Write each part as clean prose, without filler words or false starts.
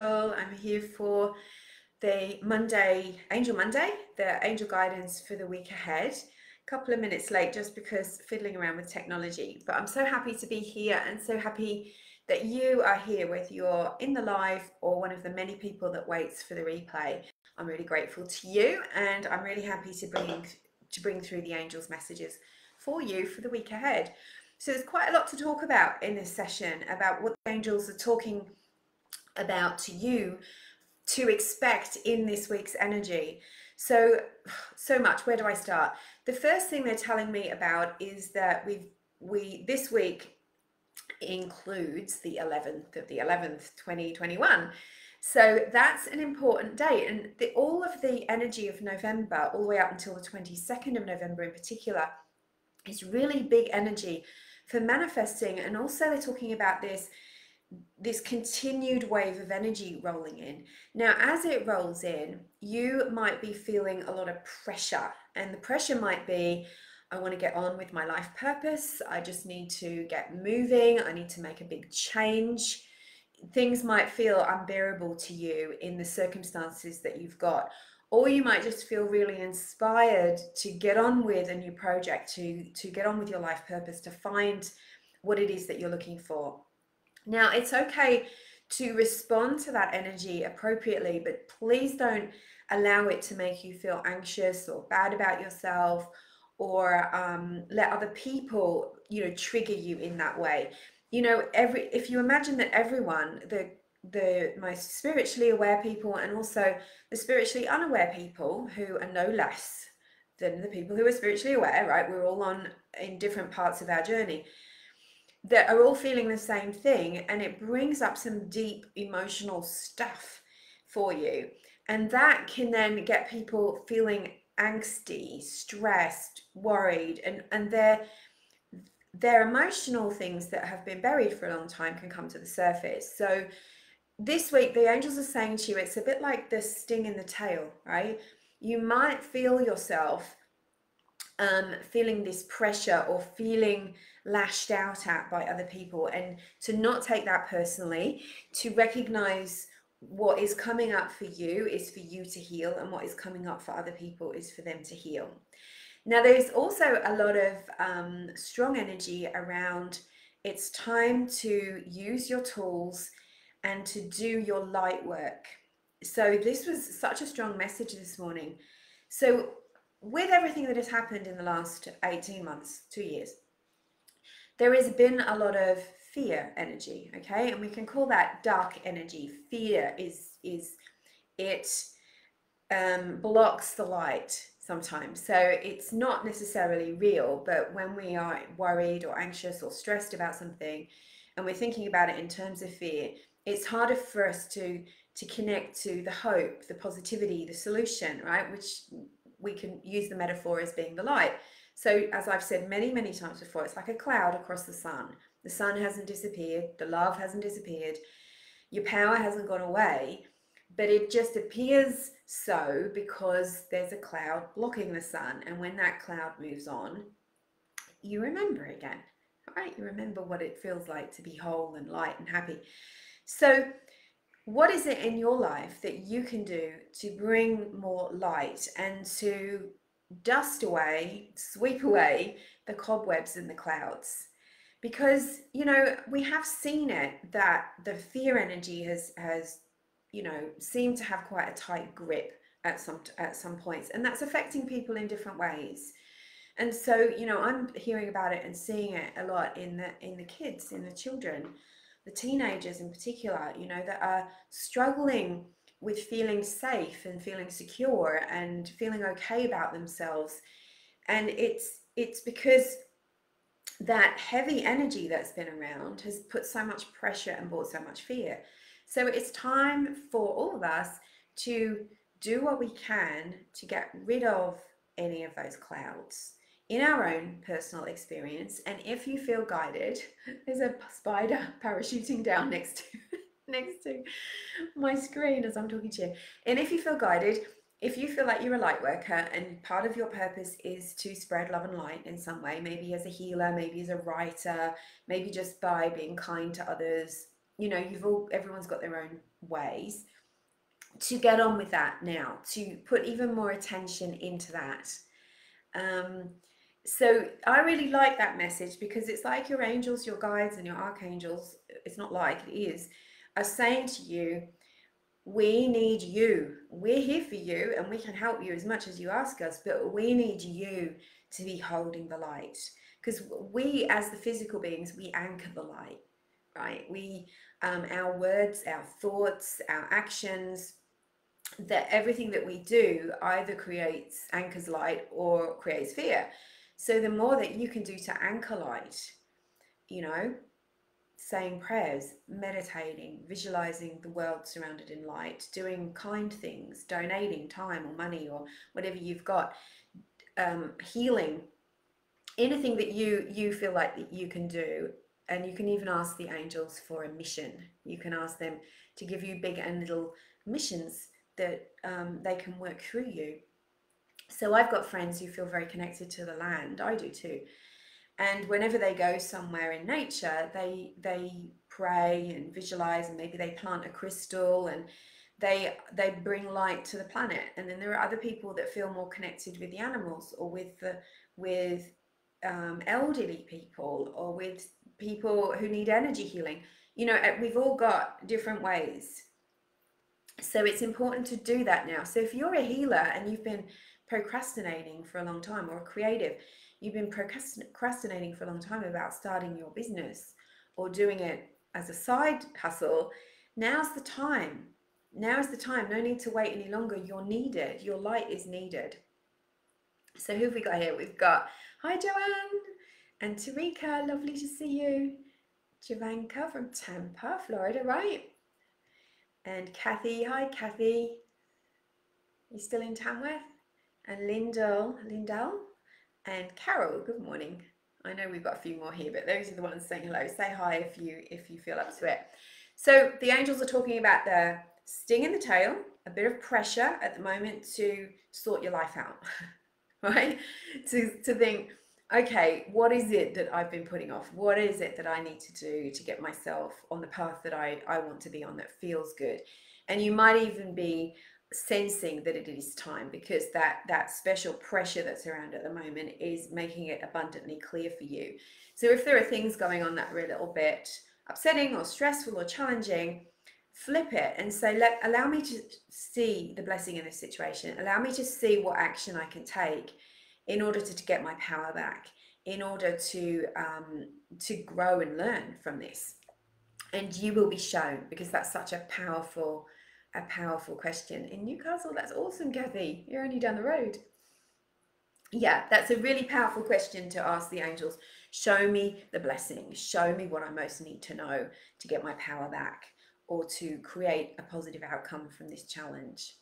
I'm here for the Monday, Angel Monday, the angel guidance for the week ahead. A couple of minutes late just because fiddling around with technology, but I'm so happy to be here and so happy that you are here, whether you're in the live or one of the many people that waits for the replay. I'm really grateful to you, and I'm really happy to bring through the angels' messages for you for the week ahead. So there's quite a lot to talk about in this session about what the angels are talking about to you to expect in this week's energy. So much. Where do I start? The first thing they're telling me about is that this week includes the 11th of the 11th 2021. So that's an important date, and all of the energy of November all the way up until the 22nd of November in particular is really big energy for manifesting. And also they're talking about this continued wave of energy rolling in. Now, as it rolls in, you might be feeling a lot of pressure, and the pressure might be, I want to get on with my life purpose. I just need to get moving. I need to make a big change. Things might feel unbearable to you in the circumstances that you've got, or you might just feel really inspired to get on with a new project, to get on with your life purpose, to find what it is that you're looking for. Now, it's okay to respond to that energy appropriately, but please don't allow it to make you feel anxious or bad about yourself, or let other people, trigger you in that way. If you imagine that everyone, the most spiritually aware people and also the spiritually unaware people, who are no less than the people who are spiritually aware, right? We're all in different parts of our journey, that are all feeling the same thing, and it brings up some deep emotional stuff for you, and that can then get people feeling angsty, stressed, worried, and their emotional things that have been buried for a long time can come to the surface. So this week the angels are saying to you, it's a bit like the sting in the tail, right? You might feel yourself feeling this pressure or feeling lashed out at by other people, and to not take that personally, to recognize what is coming up for you is for you to heal, and what is coming up for other people is for them to heal. Now, there's also a lot of strong energy around, it's time to use your tools and to do your light work. So this was such a strong message this morning. So with everything that has happened in the last 18 months, 2 years, there has been a lot of fear energy, okay? And we can call that dark energy. Fear it blocks the light sometimes. So it's not necessarily real, but when we are worried or anxious or stressed about something, and we're thinking about it in terms of fear, it's harder for us to connect to the hope, the positivity, the solution, right? Which we can use the metaphor as being the light. So as I've said many, many times before, it's like a cloud across the sun. The sun hasn't disappeared, the love hasn't disappeared, your power hasn't gone away, but it just appears so because there's a cloud blocking the sun. And when that cloud moves on, you remember again, right? You remember what it feels like to be whole and light and happy. So what is it in your life that you can do to bring more light and to dust away, sweep away the cobwebs and the clouds? Because, we have seen it, that the fear energy has seemed to have quite a tight grip at some points, and that's affecting people in different ways. And so, I'm hearing about it and seeing it a lot in the kids, in the children, the teenagers in particular, that are struggling with feeling safe and feeling secure and feeling okay about themselves. And it's because that heavy energy that's been around has put so much pressure and brought so much fear. So it's time for all of us to do what we can to get rid of any of those clouds in our own personal experience. And if you feel guided, there's a spider parachuting down next to my screen as I'm talking to you. And if you feel guided, if you feel like you're a light worker and part of your purpose is to spread love and light in some way, maybe as a healer, maybe as a writer, maybe just by being kind to others, you know, everyone's got their own ways, to get on with that now, to put even more attention into that. So I really like that message, because it's like your angels, your guides, and your archangels, it's not like, it is, are saying to you, we need you. We're here for you, and we can help you as much as you ask us, but we need you to be holding the light. Because we, as the physical beings, we anchor the light, right? We, our words, our thoughts, our actions, that everything that we do either creates, anchors light, or creates fear. So the more that you can do to anchor light, you know, saying prayers, meditating, visualizing the world surrounded in light, doing kind things, donating time or money or whatever you've got, healing, anything that you feel like that you can do. And you can even ask the angels for a mission. You can ask them to give you big and little missions that they can work through you. So I've got friends who feel very connected to the land. I do too. And whenever they go somewhere in nature, they pray and visualize, and maybe they plant a crystal, and they bring light to the planet. And then there are other people that feel more connected with the animals, or with elderly people, or with people who need energy healing. You know, we've all got different ways. So it's important to do that now. So if you're a healer and you've been procrastinating for a long time, or a creative, you've been procrastinating for a long time about starting your business or doing it as a side hustle, now's the time. Now is the time. No need to wait any longer. You're needed. Your light is needed. So who have we got here? We've got, hi Joanne and Tarika, lovely to see you. Javanka from Tampa, Florida, right? And Kathy, hi Kathy. You still in Tamworth? And Lindell, and Carol, good morning. I know we've got a few more here, but those are the ones saying hello. Say hi if you feel up to it. So the angels are talking about the sting in the tail, a bit of pressure at the moment to sort your life out, right? To think, okay, what is it that I've been putting off? What is it that I need to do to get myself on the path that I want to be on, that feels good? And you might even be sensing that it is time, because that special pressure that's around at the moment is making it abundantly clear for you. So if there are things going on that are a little bit upsetting or stressful or challenging, flip it and say, allow me to see the blessing in this situation. Allow me to see what action I can take in order to get my power back, in order to grow and learn from this. And you will be shown, because that's such a powerful question. In Newcastle, that's awesome, Kathy. You're only down the road. Yeah, that's a really powerful question to ask the angels. Show me the blessing. Show me what I most need to know to get my power back, or to create a positive outcome from this challenge.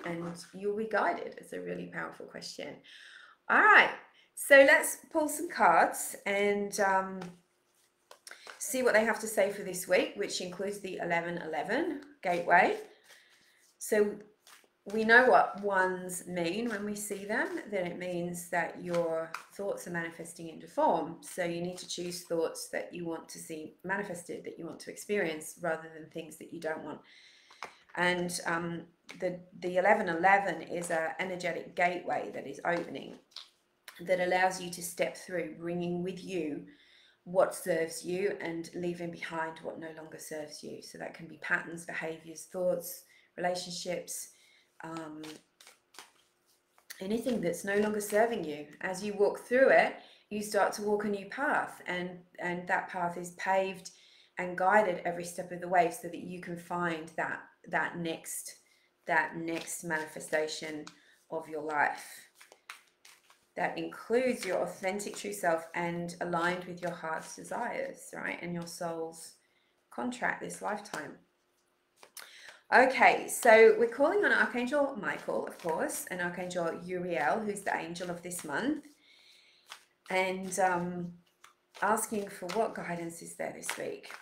And you'll be guided. It's a really powerful question. All right, so let's pull some cards and see what they have to say for this week, which includes the 1111 gateway. So we know what ones mean when we see them. Then it means that your thoughts are manifesting into form. So you need to choose thoughts that you want to see manifested, that you want to experience, rather than things that you don't want. And the 1111 is an energetic gateway that is opening, that allows you to step through, bringing with you what serves you and leaving behind what no longer serves you. So that can be patterns, behaviors, thoughts, relationships, anything that's no longer serving you. As you walk through it, you start to walk a new path, and that path is paved and guided every step of the way, so that you can find that next manifestation of your life that includes your authentic true self and aligned with your heart's desires, right, and your soul's contract this lifetime. Okay, so we're calling on Archangel Michael, of course, and Archangel Uriel, who's the angel of this month, and asking for what guidance is there this week.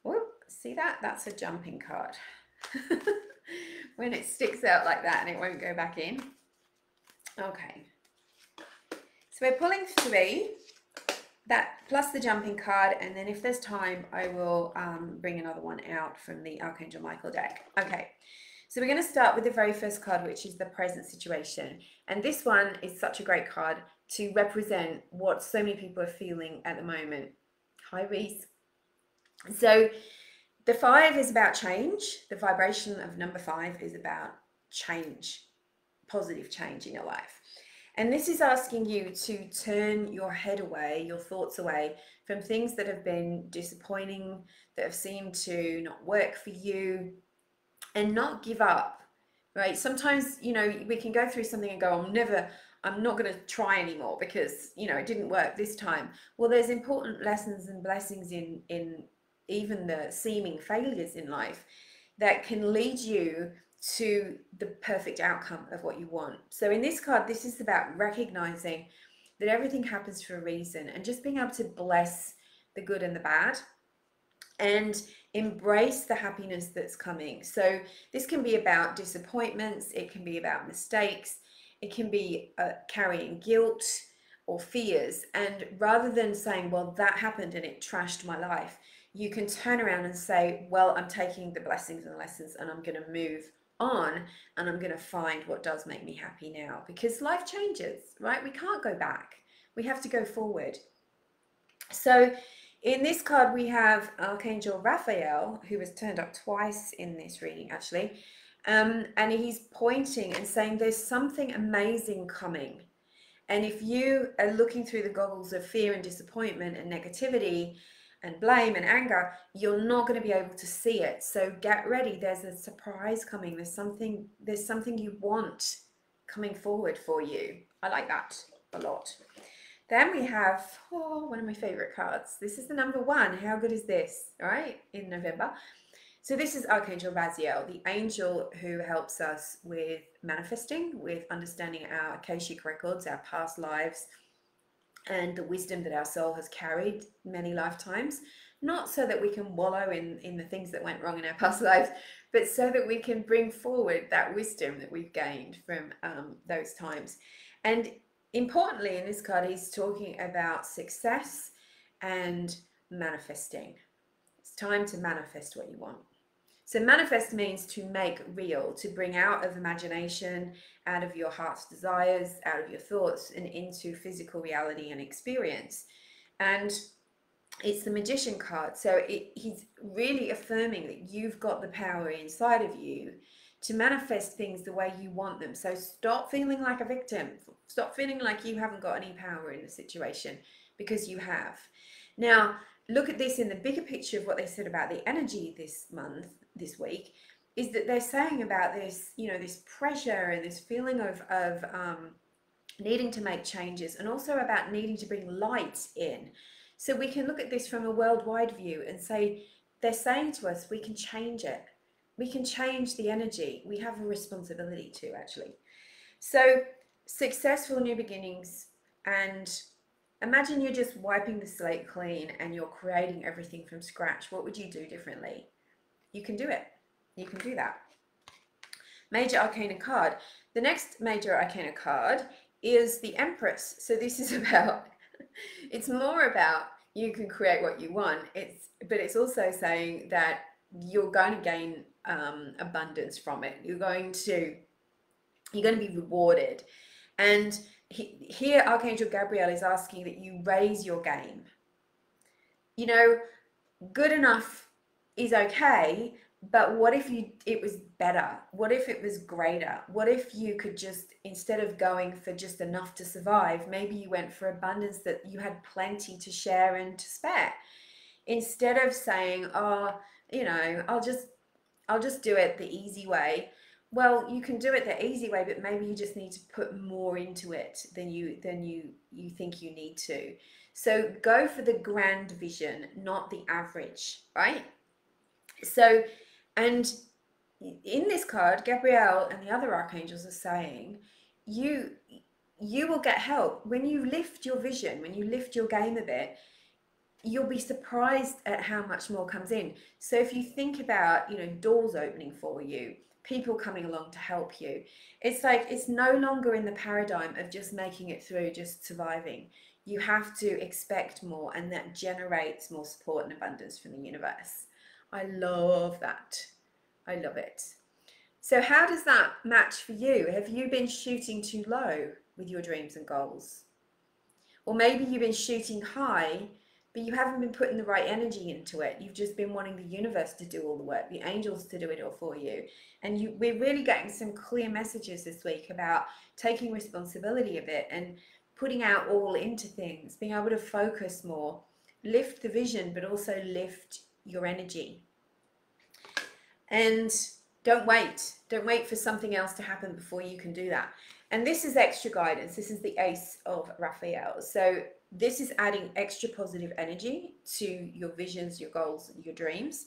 Whoop, see that? That's a jumping card. When it sticks out like that and it won't go back in. Okay. So we're pulling 3 that plus the jumping card, and then if there's time, I will bring another one out from the Archangel Michael deck. Okay, so we're going to start with the very first card, which is the present situation. And this one is such a great card to represent what so many people are feeling at the moment. Hi, Reese. So the 5 is about change. The vibration of number 5 is about change, positive change in your life. And this is asking you to turn your head away, your thoughts away from things that have been disappointing, that have seemed to not work for you, and not give up, right? Sometimes, you know, we can go through something and go, I'm not going to try anymore because, you know, it didn't work this time. Well, there's important lessons and blessings in even the seeming failures in life that can lead you to the perfect outcome of what you want. So in this card, this is about recognizing that everything happens for a reason and just being able to bless the good and the bad and embrace the happiness that's coming. So this can be about disappointments, it can be about mistakes, it can be carrying guilt or fears. And rather than saying, well, that happened and it trashed my life, you can turn around and say, well, I'm taking the blessings and the lessons and I'm going to move on and I'm going to find what does make me happy now, because life changes, right? We can't go back. We have to go forward. So in this card, we have Archangel Raphael, who has turned up twice in this reading, actually. And he's pointing and saying there's something amazing coming. And if you are looking through the goggles of fear and disappointment and negativity and blame and anger, you're not going to be able to see it. So get ready. There's a surprise coming. There's something you want coming forward for you. I like that a lot. Then we have, one of my favorite cards. This is the number 1. How good is this? All right, in November. So this is Archangel Raziel, the angel who helps us with manifesting, with understanding our Akashic records, our past lives, and the wisdom that our soul has carried many lifetimes. Not so that we can wallow in the things that went wrong in our past lives, but so that we can bring forward that wisdom that we've gained from those times. And importantly, in this card, he's talking about success and manifesting. It's time to manifest what you want. So manifest means to make real, to bring out of imagination, out of your heart's desires, out of your thoughts, and into physical reality and experience. And it's the Magician card. So he's really affirming that you've got the power inside of you to manifest things the way you want them. So stop feeling like a victim. Stop feeling like you haven't got any power in the situation, because you have. Now, look at this in the bigger picture of what they said about the energy this week, is that they're saying about this, you know, this pressure and this feeling of needing to make changes, and also about needing to bring light in. So we can look at this from a worldwide view and say, they're saying to us, we can change it. We can change the energy. We have a responsibility to, actually. So successful new beginnings, and imagine you're just wiping the slate clean and you're creating everything from scratch. What would you do differently? You can do it. You can do that. Major Arcana card. The next Major Arcana card is the Empress. So this is about, it's more about you can create what you want. But it's also saying that you're going to gain abundance from it. You're going to be rewarded. And here Archangel Gabriel is asking that you raise your game. You know, good enough is okay, but what if it was better? What if it was greater? What if you could just, instead of going for just enough to survive, maybe you went for abundance, that you had plenty to share and to spare? Instead of saying, oh, you know, I'll just do it the easy way. Well, you can do it the easy way, but maybe you just need to put more into it than you think you need to. So go for the grand vision, not the average, right? So, and in this card, Gabrielle and the other archangels are saying, you will get help. When you lift your vision, when you lift your game a bit, you'll be surprised at how much more comes in. So if you think about, you know, doors opening for you, people coming along to help you, it's like, it's no longer in the paradigm of just making it through, just surviving. You have to expect more, and that generates more support and abundance from the universe. I love that. I love it. So how does that match for you? Have you been shooting too low with your dreams and goals? Or maybe you've been shooting high, but you haven't been putting the right energy into it. You've just been wanting the universe to do all the work, the angels to do it all for you. And we're really getting some clear messages this week about taking responsibility of it and putting out all into things, being able to focus more, lift the vision, but also lift your energy. And don't wait for something else to happen before you can do that. And this is extra guidance. This is the Ace of Raphael. So this is adding extra positive energy to your visions, your goals, your dreams.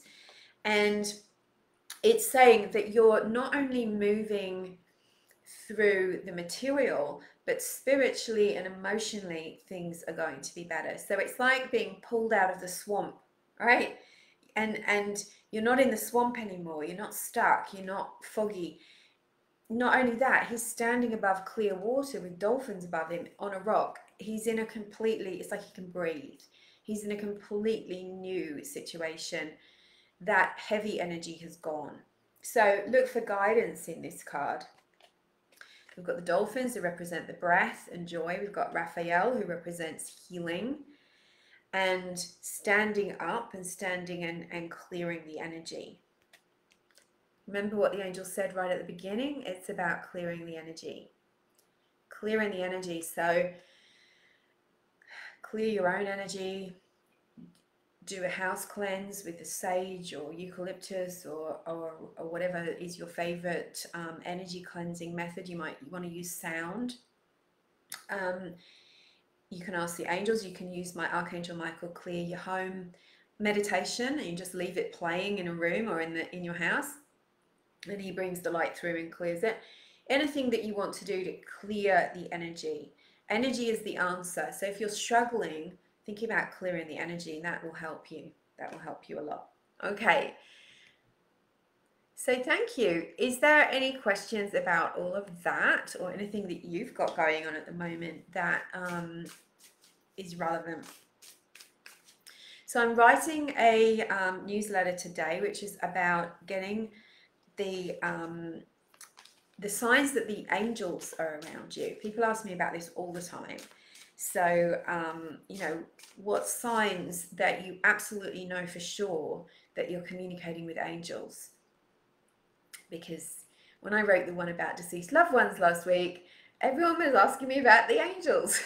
And it's saying that you're not only moving through the material, but spiritually and emotionally things are going to be better. So it's like being pulled out of the swamp, right? And you're not in the swamp anymore. You're not stuck. You're not foggy. Not only that, he's standing above clear water with dolphins above him on a rock. He's in a completely, it's like he can breathe. He's in a completely new situation. That heavy energy has gone. So look for guidance in this card. We've got the dolphins who represent the breath and joy. We've got Raphael who represents healing and standing up and standing and clearing the energy. Remember what the angel said right at the beginning? It's about clearing the energy. Clearing the energy. So clear your own energy. Do a house cleanse with the sage or eucalyptus or whatever is your favorite energy cleansing method. You want to use sound. You can ask the angels. You can use my Archangel Michael clear your home meditation, and you just leave it playing in a room or in your house, and he brings the light through and clears it. Anything that you want to do to clear the energy. Energy is the answer. So if you're struggling, think about clearing the energy, and that will help you. That will help you a lot. Okay. So thank you. Is there any questions about all of that or anything that you've got going on at the moment that is relevant? So I'm writing a newsletter today, which is about getting the signs that the angels are around you. People ask me about this all the time. So, you know, what signs that you absolutely know for sure that you're communicating with angels? Because when I wrote the one about deceased loved ones last week, everyone was asking me about the angels.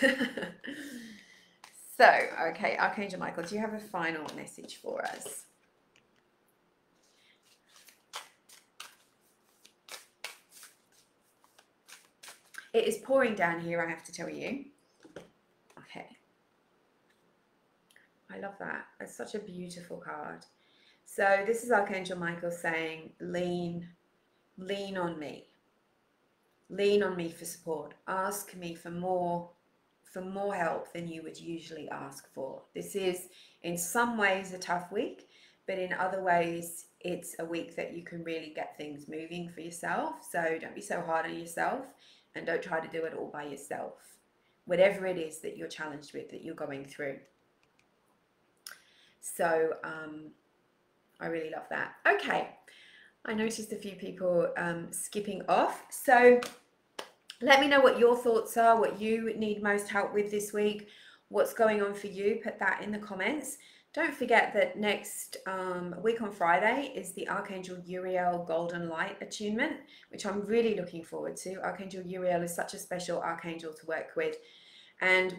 So, okay, Archangel Michael, do you have a final message for us? It is pouring down here, I have to tell you. Okay. I love that. It's such a beautiful card. So this is Archangel Michael saying, lean on me. Lean on me for support. Ask me for more help than you would usually ask for. This is in some ways a tough week, but in other ways it's a week that you can really get things moving for yourself. So don't be so hard on yourself and don't try to do it all by yourself. Whatever it is that you're challenged with, that you're going through. So I really love that. Okay, I noticed a few people skipping off. So let me know what your thoughts are, what you need most help with this week, what's going on for you. Put that in the comments. Don't forget that next week on Friday is the Archangel Uriel Golden Light Attunement, which I'm really looking forward to. Archangel Uriel is such a special archangel to work with. And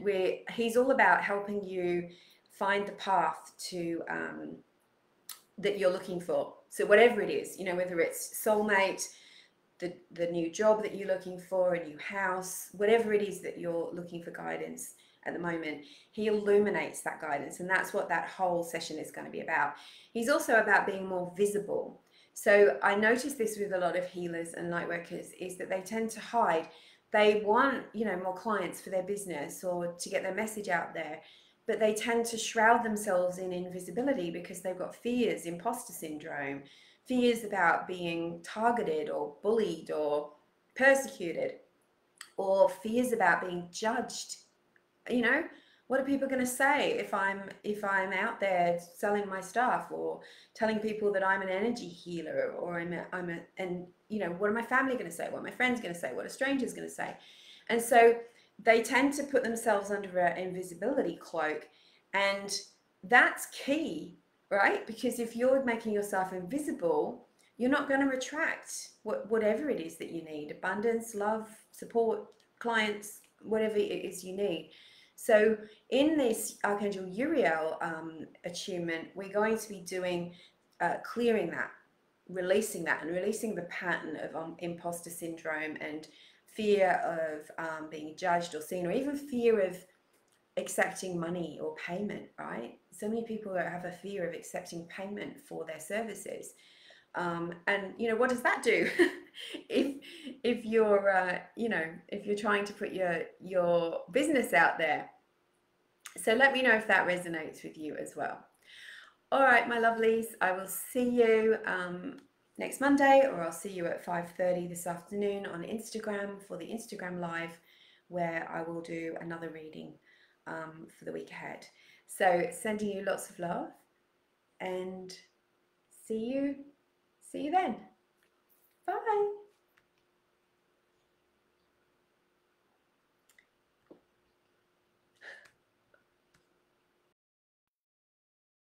he's all about helping you find the path to that you're looking for. So whatever it is, you know, whether it's soulmate, the new job that you're looking for, a new house, whatever it is that you're looking for guidance at the moment, he illuminates that guidance, and that's what that whole session is going to be about. He's also about being more visible. So I noticed this with a lot of healers and light workers, is that they tend to hide. They want, you know, more clients for their business or to get their message out there, but they tend to shroud themselves in invisibility because they've got fears, imposter syndrome, fears about being targeted or bullied or persecuted, or fears about being judged. You know, What are people going to say if I'm out there selling my stuff or telling people that I'm an energy healer, or and you know, what are my family going to say? What are my friends going to say? What are strangers going to say? And so they tend to put themselves under an invisibility cloak, and that's key, right? Because if you're making yourself invisible, you're not going to attract whatever it is that you need: abundance, love, support, clients, whatever it is you need. So in this Archangel Uriel attunement, we're going to be doing clearing that, releasing that, and releasing the pattern of imposter syndrome and fear of being judged or seen, or even fear of accepting money or payment, right? So many people have a fear of accepting payment for their services. And you know, what does that do? if you're you know, if you're trying to put your business out there. So let me know if that resonates with you as well. All right, my lovelies, I will see you next Monday, or I'll see you at 5:30 this afternoon on Instagram for the Instagram live, where I will do another reading for the week ahead. So sending you lots of love, and see you then. Bye.